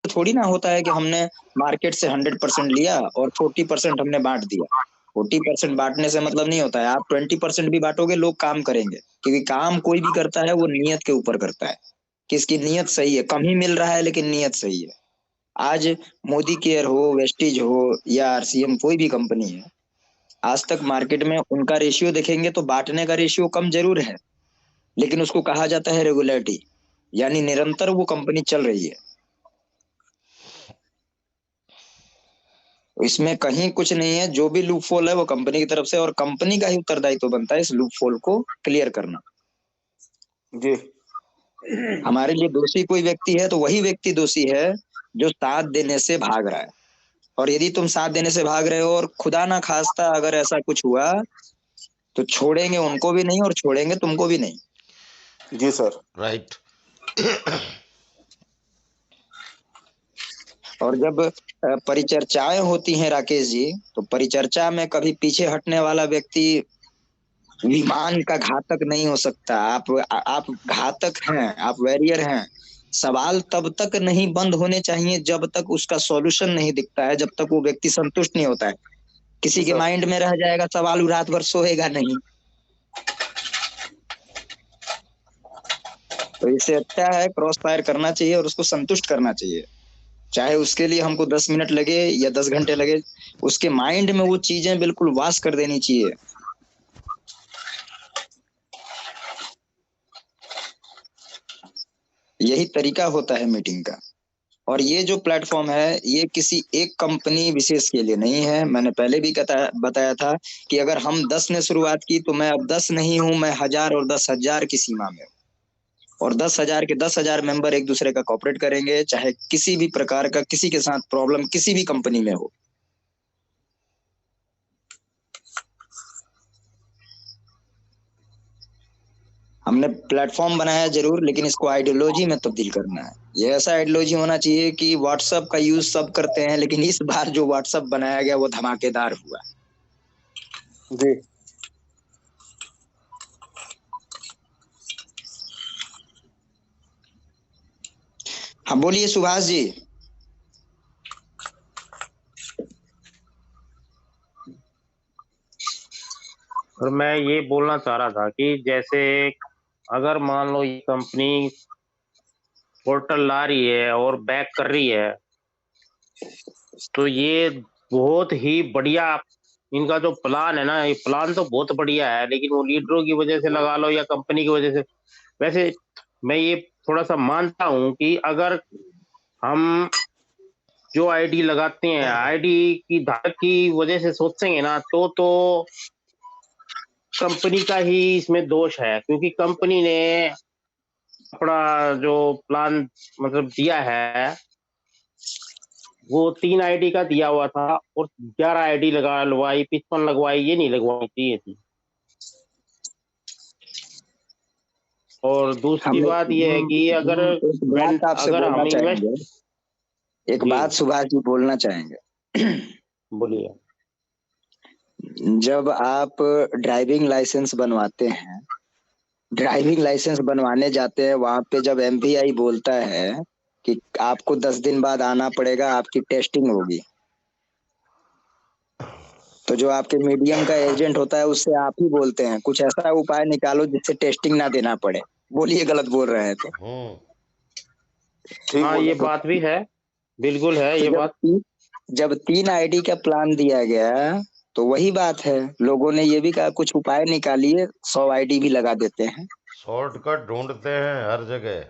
थोड़ी ना होता है कि हमने मार्केट से 100% लिया और 40% हमने बांट दिया। 40% बांटने से मतलब नहीं होता है, आप 20% भी बांटोगे लोग काम करेंगे, क्योंकि काम कोई भी करता है वो नियत के ऊपर करता है, किसकी नियत सही है, कम ही मिल रहा है लेकिन नियत सही है। आज मोदी केयर हो, वेस्टीज हो या आरसीएम, कोई भी कंपनी है, आज तक मार्केट में उनका रेशियो देखेंगे तो बांटने का रेशियो कम जरूर है, लेकिन उसको कहा जाता है रेगुलरिटी, यानी निरंतर वो कंपनी चल रही है। इसमें कहीं कुछ नहीं है, जो भी लूप होल है वो कंपनी की तरफ से, और कंपनी का ही उत्तरदायित्व बनता है इस लूप होल को क्लियर करना। जी। हमारे लिए दोषी कोई व्यक्ति है तो वही व्यक्ति दोषी है जो साथ देने से भाग रहा है। और यदि तुम साथ देने से भाग रहे हो और खुदा ना खास्ता अगर ऐसा कुछ हुआ तो छोड़ेंगे उनको भी नहीं और छोड़ेंगे तुमको भी नहीं। जी सर। राइट। और जब परिचर्चाएं होती हैं राकेश जी, तो परिचर्चा में कभी पीछे हटने वाला व्यक्ति विमान का घातक नहीं हो सकता। आप घातक हैं, आप वैरियर हैं। सवाल तब तक नहीं बंद होने चाहिए जब तक उसका सॉल्यूशन नहीं दिखता है, जब तक वो व्यक्ति संतुष्ट नहीं होता है। किसी के माइंड में रह जाएगा सवाल, रात भर सोएगा नहीं। तो इससे अच्छा है क्रॉस फायर करना चाहिए और उसको संतुष्ट करना चाहिए, चाहे उसके लिए हमको 10 मिनट लगे या 10 घंटे लगे। उसके माइंड में वो चीजें बिल्कुल वाश कर देनी चाहिए। यही तरीका होता है मीटिंग का। और ये जो प्लेटफॉर्म है ये किसी एक कंपनी विशेष के लिए नहीं है। मैंने पहले भी बताया था कि अगर हम 10 ने शुरुआत की तो मैं अब 10 नहीं हूं, मैं 1000 और 10,000 की सीमा में हूं। और 10,000 के 10,000 मेंबर एक दूसरे का कॉपरेट करेंगे, चाहे किसी भी प्रकार का किसी के साथ प्रॉब्लम किसी भी कंपनी में हो। हमने प्लेटफॉर्म बनाया जरूर, लेकिन इसको आइडियोलॉजी में तब्दील करना है। ये ऐसा आइडियोलॉजी होना चाहिए कि व्हाट्सएप का यूज सब करते हैं, लेकिन इस बार जो व्हाट्सएप बनाया गया वो धमाकेदार हुआ। जी। हाँ बोलिए सुभाष जी। और मैं ये बोलना चाह रहा था कि जैसे अगर मान लो ये कंपनी पोर्टल ला रही है और बैक कर रही है, तो ये बहुत ही बढ़िया इनका जो प्लान है ना, ये प्लान तो बहुत बढ़िया है, लेकिन वो लीडरों की वजह से लगा लो या कंपनी की वजह से। वैसे मैं ये थोड़ा सा मानता हूं कि अगर हम जो आईडी लगाते हैं, आईडी की धारक की वजह से सोचेंगे ना, तो कंपनी का ही इसमें दोष है, क्योंकि कंपनी ने अपना जो प्लान मतलब दिया है वो 3 आईडी का दिया हुआ था और 11 आईडी लगवाई, 55 लगवाई, ये नहीं लगवानी चाहिए थी। और दूसरी बात ये है कि अगर हम इन्वेस्ट, एक बात सुभाष जी बोलना चाहेंगे। बोलिए। जब आप ड्राइविंग लाइसेंस बनवाते हैं, ड्राइविंग लाइसेंस बनवाने जाते हैं, वहां पे जब एमवीआई बोलता है कि आपको 10 दिन बाद आना पड़ेगा, आपकी टेस्टिंग होगी, तो जो आपके मीडियम का एजेंट होता है उससे आप ही बोलते हैं कुछ ऐसा उपाय निकालो जिससे टेस्टिंग ना देना पड़े। बोलिए गलत बोल रहे हैं तो? हाँ ये बात भी है, बिल्कुल है तो ये बात। जब 3 आईडी का प्लान दिया गया तो वही बात है, लोगों ने ये भी कहा कुछ उपाय निकालिए, 100 आईडी भी लगा देते हैं। शॉर्टकट ढूंढते हैं हर जगह।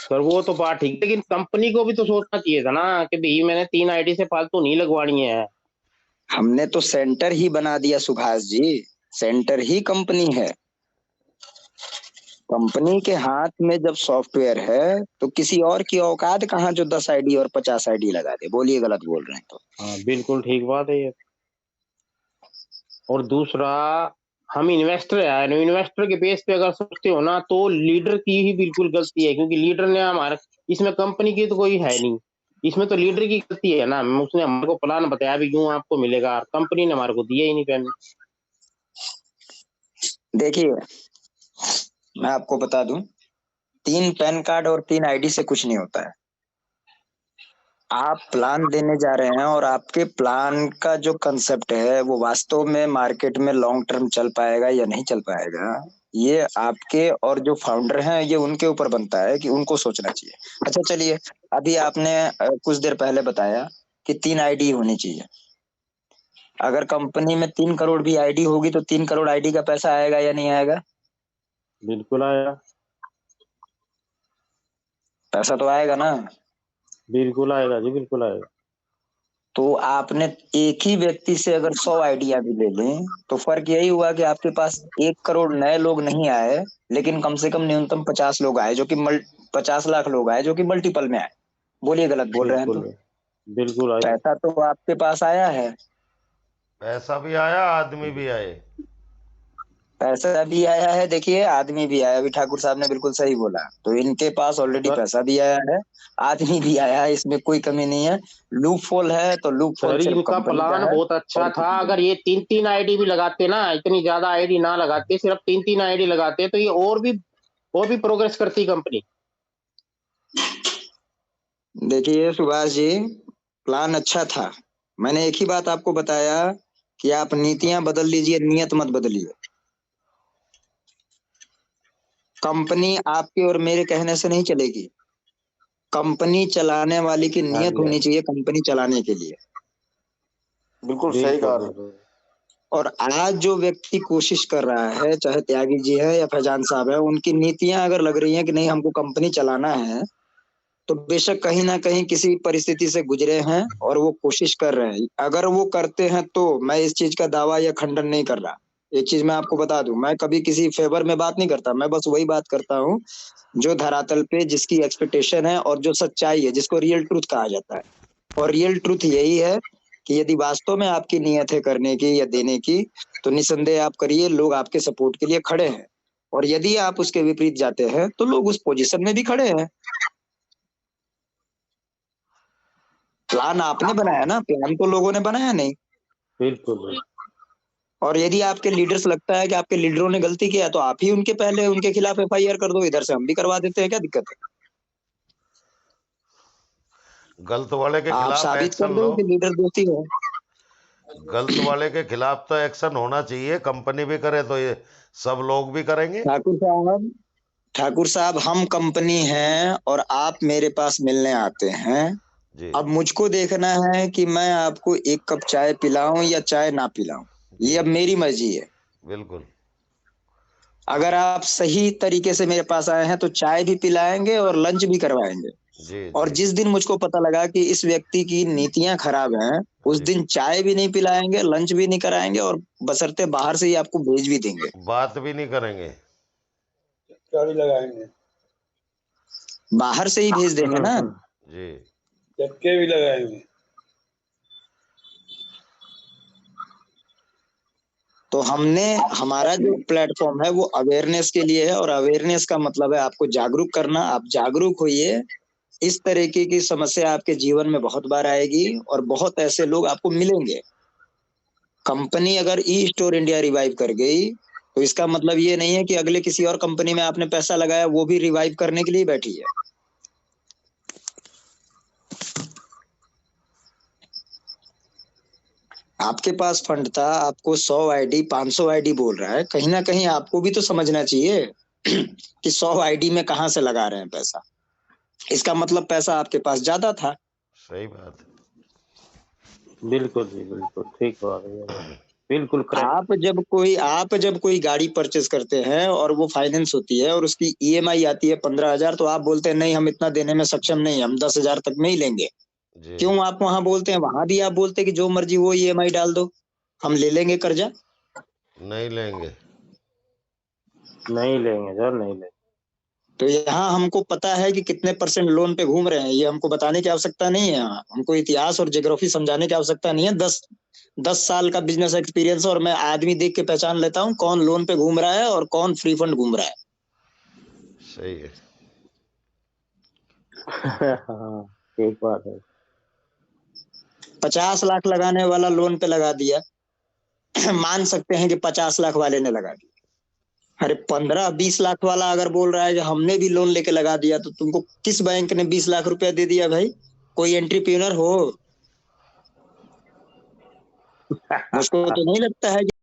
सर वो तो बात ठीक, लेकिन कंपनी को भी तो सोचना चाहिए था ना कि भाई मैंने 3 आईडी से फालतू नहीं लगवानी है। हमने तो सेंटर ही बना दिया सुभाष जी, सेंटर ही कंपनी है। कंपनी के हाथ में जब सॉफ्टवेयर है तो किसी और की औकात कहाँ जो 10 आईडी और 50 आईडी लगा दे। बोलिए गलत बोल रहे हैं तो? हाँ बिल्कुल ठीक बात है ये। और दूसरा, हम इन्वेस्टर है, इन्वेस्टर के बेस पे अगर सोचते हो ना, तो लीडर की ही बिल्कुल गलती है, क्योंकि लीडर ने हमारा, इसमें कंपनी की तो कोई है नहीं, इसमें तो लीडर की गलती है ना। उसने हमारे को प्लान बताया भी यूं आपको मिलेगा, कंपनी ने हमारे को दिया ही नहीं पेमेंट। देखिए मैं आपको बता दूं, 3 पैन कार्ड और 3 आईडी से कुछ नहीं होता है। आप प्लान देने जा रहे हैं और आपके प्लान का जो कंसेप्ट है वो वास्तव में मार्केट में लॉन्ग टर्म चल पाएगा या नहीं चल पाएगा, ये आपके और जो फाउंडर हैं ये उनके ऊपर बनता है कि उनको सोचना चाहिए। अच्छा चलिए, अभी आपने कुछ देर पहले बताया कि 3 आईडी होनी चाहिए। अगर कंपनी में 3 करोड़ भी आईडी होगी तो 3 करोड़ आईडी का पैसा आएगा या नहीं आएगा? बिल्कुल आएगा। पैसा तो आएगा ना। बिल्कुल आएगा जी, बिल्कुल आएगा। तो आपने एक ही व्यक्ति से अगर 100 आइडिया भी ले लें तो फर्क यही हुआ कि आपके पास 1 करोड़ नए लोग नहीं आए, लेकिन कम से कम न्यूनतम 50 लोग आए, जो कि 50 लाख लोग आए, जो कि मल्टीपल में आए। बोलिए, गलत बोल रहे हैं तो? बिल्कुल आएगा। पैसा तो आपके पास आया है। पैसा भी आया, आदमी भी आए। पैसा भी आया है, देखिए आदमी भी आया। अभी ठाकुर साहब ने बिल्कुल सही बोला। तो इनके पास ऑलरेडी सर- पैसा भी आया है, आदमी भी आया है, इसमें कोई कमी नहीं है। लूप होल है तो लूप होल सर, सिर्फ इनका कंपनी का प्लान है। बहुत अच्छा और था। अगर ये 3-3 आईडी भी लगाते ना, इतनी ज्यादा आईडी ना लगाते, सिर्फ 3-3 आईडी लगाते तो ये और भी प्रोग्रेस करती कंपनी। देखिए सुभाष जी, प्लान अच्छा था। मैंने एक ही बात आपको बताया कि आप नीतियां बदल लीजिए, नियत मत बदलिए। कंपनी आपके और मेरे कहने से नहीं चलेगी, कंपनी चलाने वाले की हाँ नियत जी, हाँ होनी जी। चाहिए कंपनी चलाने के लिए। बिल्कुल सही कहा आपने। बिल्कुल। और आज जो व्यक्ति कोशिश कर रहा है, चाहे त्यागी जी है या फैजान साहब है, उनकी नीतियां अगर लग रही हैं कि नहीं हमको कंपनी चलाना है, तो बेशक कहीं ना कहीं किसी परिस्थिति से गुजरे हैं और वो कोशिश कर रहे हैं। अगर वो करते हैं तो मैं इस चीज का दावा या खंडन नहीं कर रहा। एक चीज मैं आपको बता दूं, मैं कभी किसी फेवर में बात नहीं करता, मैं बस वही बात करता हूँ जो धरातल पे जिसकी एक्सपेक्टेशन है और जो सच्चाई है, जिसको रियल ट्रूथ कहा जाता है। और रियल ट्रूथ यही है कि यदि वास्तव में आपकी नीयत है करने की या देने की, तो निसंदेह आप करिए, लोग आपके सपोर्ट के लिए खड़े हैं। और यदि आप उसके विपरीत जाते हैं तो लोग उस पोजीशन में भी खड़े हैं। प्लान आपने बनाया ना, प्लान तो लोगों ने बनाया नहीं। बिल्कुल। और यदि आपके लीडर्स लगता है कि आपके लीडरों ने गलती किया, तो आप ही उनके पहले उनके खिलाफ एफआईआर कर दो, इधर से हम भी करवा देते हैं, क्या दिक्कत है? गलत वाले के आप खिलाफ साबित कर एक्शन दो लो। कि लीडर दोषी है। गलत वाले के खिलाफ तो एक्शन होना चाहिए। कंपनी भी करे तो ये सब लोग भी करेंगे। ठाकुर साहब, हम कंपनी हैं और आप मेरे पास मिलने आते हैं। जी अब मुझको देखना है कि मैं आपको 1 कप चाय पिलाऊं या चाय ना पिलाऊं, ये जी अब मेरी मर्जी है। बिल्कुल। अगर आप सही तरीके से मेरे पास आए हैं तो चाय भी पिलाएंगे और लंच भी करवाएंगे। जी और जी जिस दिन मुझको पता लगा कि इस व्यक्ति की नीतियां खराब हैं, उस जी। दिन चाय भी नहीं पिलाएंगे, लंच भी नहीं कराएंगे, और बशर्ते बाहर से ही आपको भेज भी देंगे। बात भी नहीं करेंगे। गाड़ी लगाएंगे, बाहर से ही भेज देंगे ना। जी झटके भी लगाएंगे। तो हमारा जो प्लेटफॉर्म है वो अवेयरनेस के लिए है, और अवेयरनेस का मतलब है आपको जागरूक करना। आप जागरूक होइए। इस तरीके की समस्या आपके जीवन में बहुत बार आएगी और बहुत ऐसे लोग आपको मिलेंगे। कंपनी अगर ई स्टोर इंडिया रिवाइव कर गई तो इसका मतलब ये नहीं है कि अगले किसी और कंपनी में आपने पैसा लगाया वो भी रिवाइव करने के लिए बैठी है। आपके पास फंड था, आपको 100 आईडी 500 आईडी बोल रहा है, कहीं ना कहीं आपको भी तो समझना चाहिए कि 100 आईडी में कहां से लगा रहे हैं पैसा। इसका मतलब पैसा आपके पास ज्यादा था। सही बात है। बिल्कुल जी, बिल्कुल ठीक बात है। बिल्कुल करेक्ट। आप जब कोई गाड़ी परचेस करते हैं और वो फाइनेंस होती है और उसकी ईएमआई आती है 15,000, तो आप बोलते हैं नहीं हम इतना देने में सक्षम नहीं, हम 10,000 तक में ही लेंगे। जी क्यों आप वहां बोलते हैं? वहां भी आप बोलते हैं कि जो मर्जी वो ईएमआई डाल दो, हम ले लेंगे कर्जा। नहीं लेंगे। नहीं लेंगे सर, नहीं लेंगे। तो यहाँ हमको पता है कि कितने परसेंट लोन पे घूम रहे हैं, ये हमको बताने की आवश्यकता नहीं है। यहाँ हमको इतिहास और ज्योग्राफी समझाने की आवश्यकता नहीं है। 10 साल का बिजनेस एक्सपीरियंस, और मैं आदमी देख के पहचान लेता हूँ कौन लोन पे घूम रहा है और कौन फ्री फंड घूम रहा है। सही है। हाँ, ठीक बात है। 50 लाख लगाने वाला लोन पे लगा दिया, मान सकते हैं कि 50 लाख वाले ने लगा दिया। अरे 15-20 लाख वाला अगर बोल रहा है कि हमने भी लोन लेके लगा दिया, तो तुमको किस बैंक ने 20 लाख रुपया दे दिया भाई? कोई एंटरप्रेन्योर हो। मुझको तो नहीं लगता है